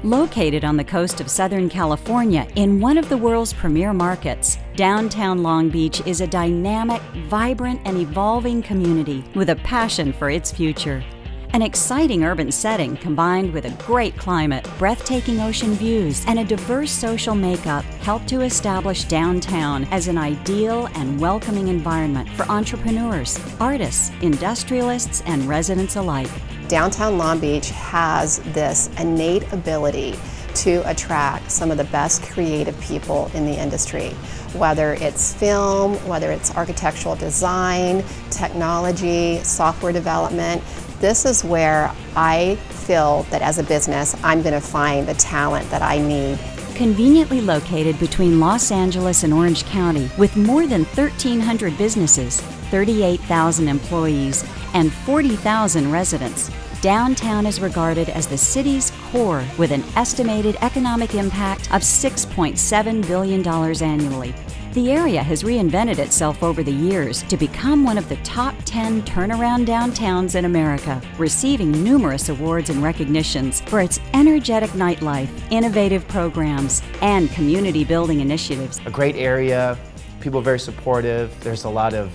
Located on the coast of Southern California in one of the world's premier markets, downtown Long Beach is a dynamic, vibrant, and evolving community with a passion for its future. An exciting urban setting combined with a great climate, breathtaking ocean views, and a diverse social makeup help to establish downtown as an ideal and welcoming environment for entrepreneurs, artists, industrialists, and residents alike. Downtown Long Beach has this innate ability to attract some of the best creative people in the industry, whether it's film, whether it's architectural design, technology, software development. This is where I feel that as a business, I'm going to find the talent that I need. Conveniently located between Los Angeles and Orange County, with more than 1,300 businesses, 38,000 employees, and 40,000 residents, downtown is regarded as the city's core with an estimated economic impact of $6.7 billion annually. The area has reinvented itself over the years to become one of the top 10 turnaround downtowns in America, receiving numerous awards and recognitions for its energetic nightlife, innovative programs, and community building initiatives. A great area, people are very supportive, there's a lot of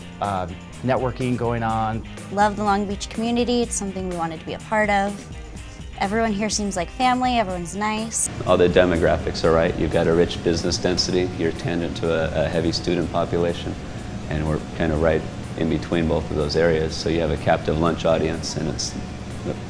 networking going on. Love the Long Beach community, it's something we wanted to be a part of. Everyone here seems like family, everyone's nice. All the demographics are right. You've got a rich business density, you're tangent to a heavy student population, and we're kind of right in between both of those areas. So you have a captive lunch audience, and it's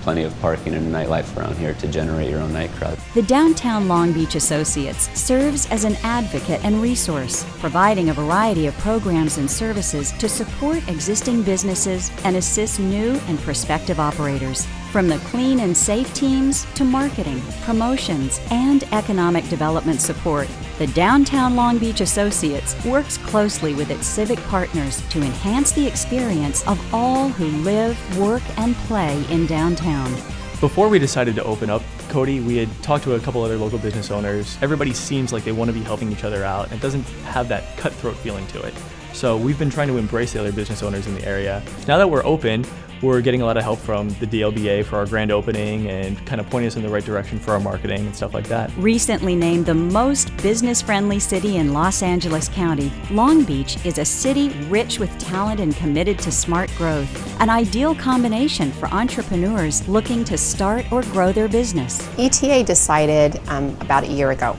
plenty of parking and nightlife around here to generate your own night crowd. The Downtown Long Beach Associates serves as an advocate and resource, providing a variety of programs and services to support existing businesses and assist new and prospective operators. From the clean and safe teams to marketing, promotions, and economic development support, the Downtown Long Beach Associates works closely with its civic partners to enhance the experience of all who live, work, and play in downtown. Before we decided to open up Cody, we had talked to a couple other local business owners. Everybody seems like they want to be helping each other out. It doesn't have that cutthroat feeling to it. So we've been trying to embrace the other business owners in the area. Now that we're open, we're getting a lot of help from the DLBA for our grand opening and kind of pointing us in the right direction for our marketing and stuff like that. Recently named the most business-friendly city in Los Angeles County, Long Beach is a city rich with talent and committed to smart growth, an ideal combination for entrepreneurs looking to start or grow their business. ETA decided about a year ago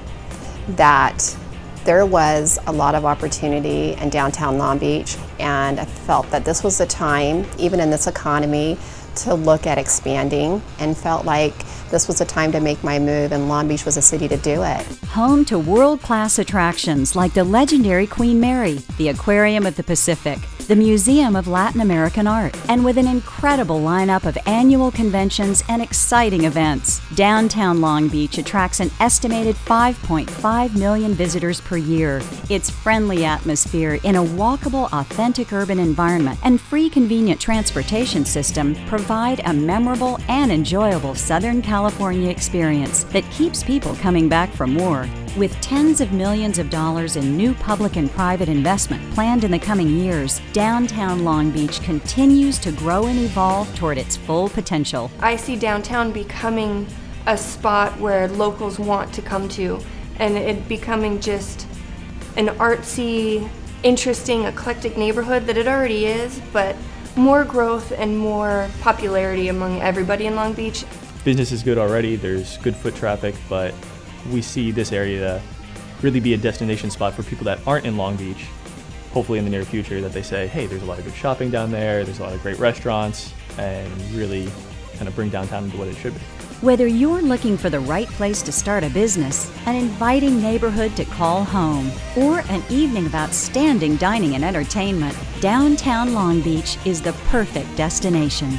that there was a lot of opportunity in downtown Long Beach, and I felt that this was the time, even in this economy, to look at expanding, and felt like this was the time to make my move, and Long Beach was a city to do it. Home to world-class attractions like the legendary Queen Mary, the Aquarium of the Pacific, the Museum of Latin American Art, and with an incredible lineup of annual conventions and exciting events, downtown Long Beach attracts an estimated 5.5 million visitors per year. Its friendly atmosphere in a walkable, authentic urban environment and free, convenient transportation system provide a memorable and enjoyable Southern California experience that keeps people coming back for more. With tens of millions of dollars in new public and private investment planned in the coming years, downtown Long Beach continues to grow and evolve toward its full potential. I see downtown becoming a spot where locals want to come to, and it becoming just an artsy, interesting, eclectic neighborhood that it already is, but more growth and more popularity among everybody in Long Beach. Business is good already, there's good foot traffic, but we see this area to really be a destination spot for people that aren't in Long Beach, hopefully in the near future, that they say, hey, there's a lot of good shopping down there's a lot of great restaurants, and really kind of bring downtown into what it should be. Whether you're looking for the right place to start a business, an inviting neighborhood to call home, or an evening of outstanding dining and entertainment, downtown Long Beach is the perfect destination.